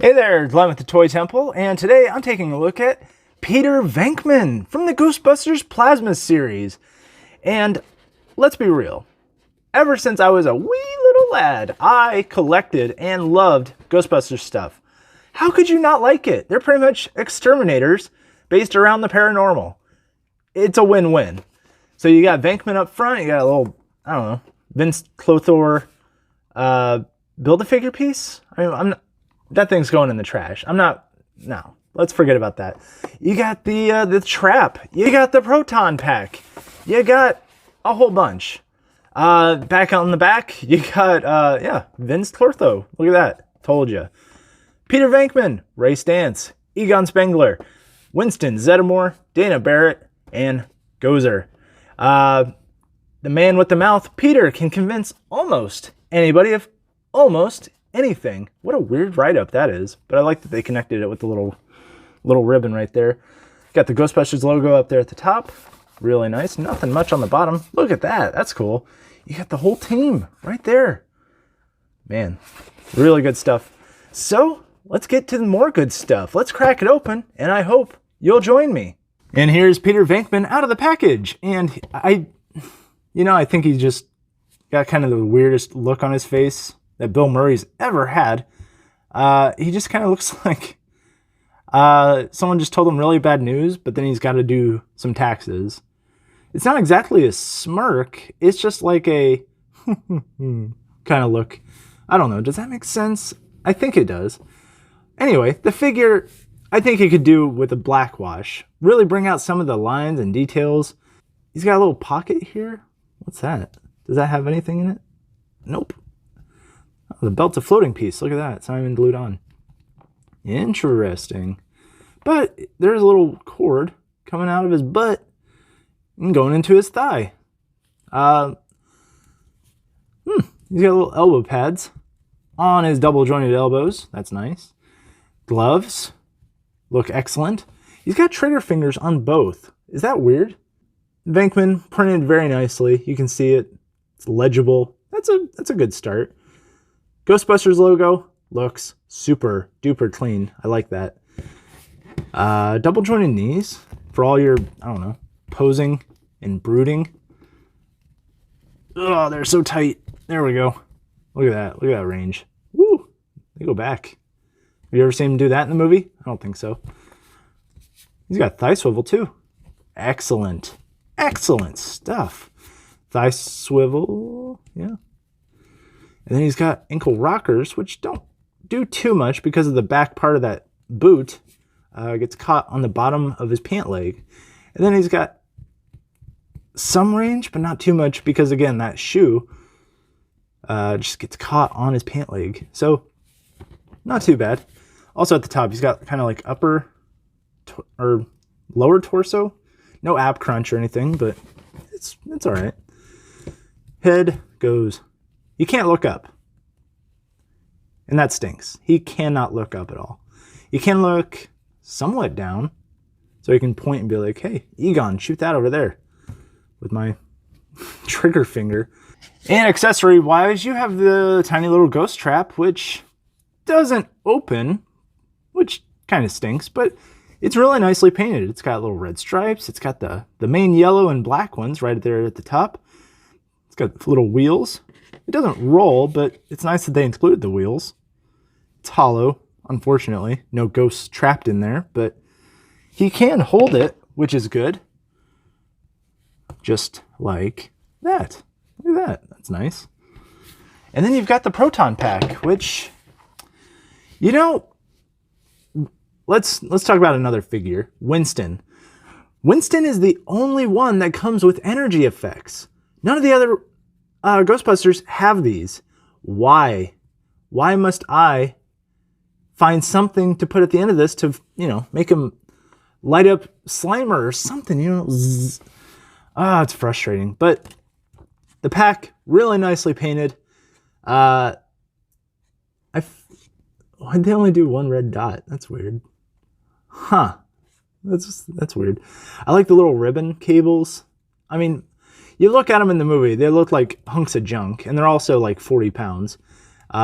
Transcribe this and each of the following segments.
Hey there, Glenn with the Toy Temple, and today I'm taking a look at Peter Venkman from the Ghostbusters Plasma series. And let's be real, ever since I was a wee little lad, I collected and loved Ghostbusters stuff. How could you not like it? They're pretty much exterminators based around the paranormal. It's a win-win. So you got Venkman up front, you got a little, I don't know, Vince Clothor Build-A-Figure piece? That thing's going in the trash. No, let's forget about that. You got the trap. You got the proton pack. You got a whole bunch. Back out in the back, you got, Vince Clortho. Look at that. Told you. Peter Venkman, Ray Stantz, Egon Spengler, Winston Zeddemore, Dana Barrett, and Gozer. The man with the mouth, Peter, can convince almost anybody of almost anything. What a weird write-up that is, but I like that they connected it with the little ribbon right there. Got the Ghostbusters logo up there at the top. Really nice. Nothing much on the bottom. Look at that. That's cool. You got the whole team right there. Man, really good stuff. So let's get to more good stuff. Let's crack it open, and I hope you'll join me. And here's Peter Venkman out of the package. And I think he just got kind of the weirdest look on his face that Bill Murray's ever had. He just kind of looks like someone just told him really bad news, but then he's got to do some taxes. It's not exactly a smirk. It's just like a kind of look. I don't know. Does that make sense? I think it does. Anyway, the figure, I think he could do with a black wash. Really bring out some of the lines and details. He's got a little pocket here. What's that? Does that have anything in it? Nope. Oh, the belt's a floating piece. Look at that. It's not even glued on. Interesting. But there's a little cord coming out of his butt and going into his thigh. He's got little elbow pads on his double jointed elbows. That's nice. Gloves look excellent. He's got trigger fingers on both. Is that weird? Venkman printed very nicely. You can see it. It's legible. That's a good start. Ghostbusters logo looks super duper clean. I like that. Double jointed knees for all your, I don't know, posing and brooding. Oh, they're so tight. There we go. Look at that. Look at that range. Woo! They go back. Have you ever seen him do that in the movie? I don't think so. He's got thigh swivel too. Excellent. Excellent stuff. Thigh swivel. Yeah. And then he's got ankle rockers, which don't do too much because of the back part of that boot gets caught on the bottom of his pant leg. And then he's got some range, but not too much because, again, that shoe just gets caught on his pant leg. So not too bad. Also at the top, he's got kind of like upper or lower torso. No ab crunch or anything, but it's all right. Head goes. You can't look up. And that stinks. He cannot look up at all. You can look somewhat down. So you can point and be like, hey, Egon, shoot that over there. With my trigger finger. And accessory-wise, you have the tiny little ghost trap, which doesn't open. Which kind of stinks, but it's really nicely painted. It's got little red stripes. It's got the main yellow and black ones right there at the top. It's got little wheels. It doesn't roll, but it's nice that they included the wheels. It's hollow, unfortunately. No ghosts trapped in there, but he can hold it, which is good. Just like that. Look at that. That's nice. And then you've got the proton pack, which, you know, let's talk about another figure, Winston. Winston is the only one that comes with energy effects. None of the other Ghostbusters have these. Why? Why must I find something to put at the end of this to, make him light up Slimer or something, Zzz. It's frustrating. But the pack, really nicely painted. Why'd they only do one red dot? That's weird. Huh. That's weird. I like the little ribbon cables. I mean, you look at them in the movie, they look like hunks of junk, and they're also like 40 pounds.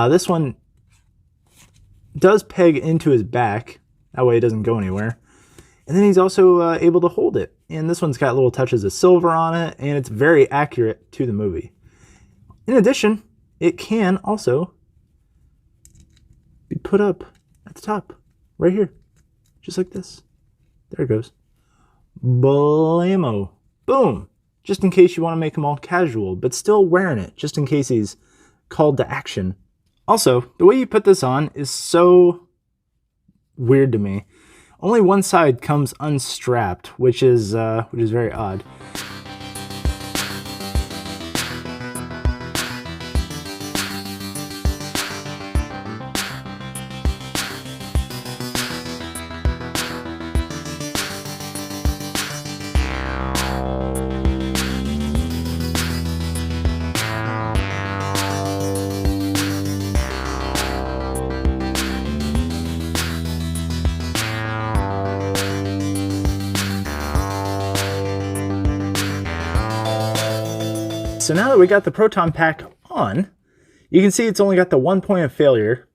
This one, does peg into his back. That way it doesn't go anywhere. And then he's also able to hold it. And this one's got little touches of silver on it, and it's very accurate to the movie. In addition, it can also be put up at the top, right here. Just like this. There it goes. Blammo. Boom. Just in case you want to make him all casual, but still wearing it, just in case he's called to action. Also, the way you put this on is so weird to me. Only one side comes unstrapped, which is very odd. So now that we got the proton pack on, you can see it's only got the 1 point of failure.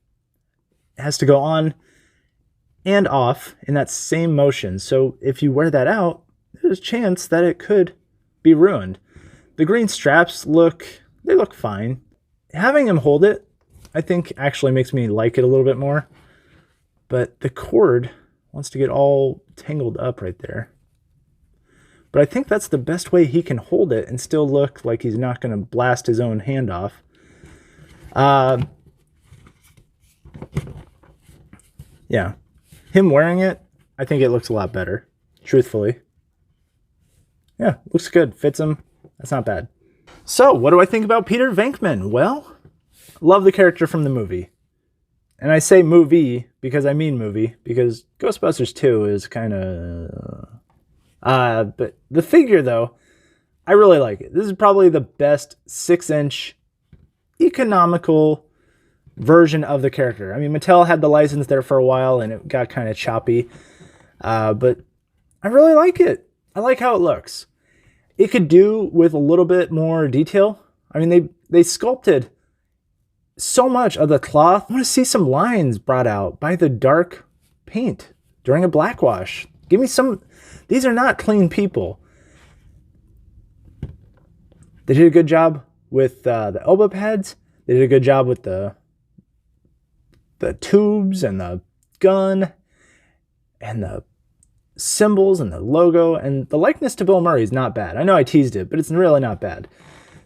It has to go on and off in that same motion. So if you wear that out, there's a chance that it could be ruined. The green straps look fine. Having him hold it, I think actually makes me like it a little bit more. But the cord wants to get all tangled up right there. But I think that's the best way he can hold it and still look like he's not going to blast his own hand off. Yeah. Him wearing it, I think it looks a lot better, truthfully. Yeah, looks good. Fits him. That's not bad. So, what do I think about Peter Venkman? Well, love the character from the movie. And I say movie because I mean movie, because Ghostbusters 2 is kind of... but the figure, though, I really like it. This is probably the best 6-inch economical version of the character. I mean, Mattel had the license there for a while, and it got kind of choppy. But I really like it. I like how it looks. It could do with a little bit more detail. I mean, they sculpted so much of the cloth. I want to see some lines brought out by the dark paint during a black wash. Give me some... These are not clean people. They did a good job with the elbow pads. They did a good job with the tubes and the gun and the symbols and the logo. And the likeness to Bill Murray is not bad. I know I teased it, but it's really not bad.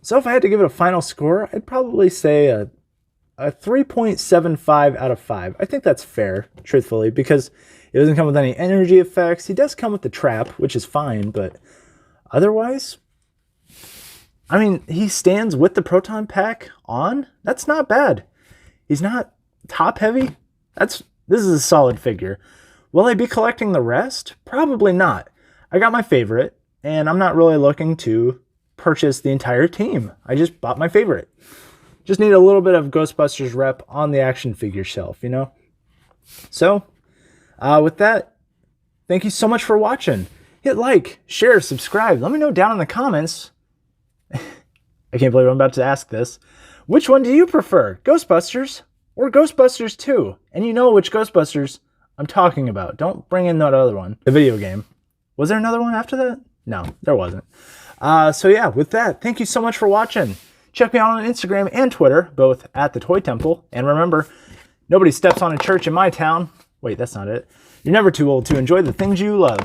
So if I had to give it a final score, I'd probably say a 3.75 out of 5. I think that's fair, truthfully, because it doesn't come with any energy effects. He does come with the trap, which is fine, but otherwise, I mean, he stands with the proton pack on. That's not bad. He's not top heavy. This is a solid figure. Will I be collecting the rest? Probably not. I got my favorite, and I'm not really looking to purchase the entire team. I just bought my favorite. Just need a little bit of Ghostbusters rep on the action figure shelf, you know? So, with that, thank you so much for watching. Hit like, share, subscribe. Let me know down in the comments. I can't believe I'm about to ask this. Which one do you prefer? Ghostbusters or Ghostbusters 2? And you know which Ghostbusters I'm talking about. Don't bring in that other one. The video game. Was there another one after that? No, there wasn't. So yeah, with that, thank you so much for watching. Check me out on Instagram and Twitter, both at the Toy Temple. And remember, nobody steps on a church in my town. Wait, that's not it. You're never too old to enjoy the things you love.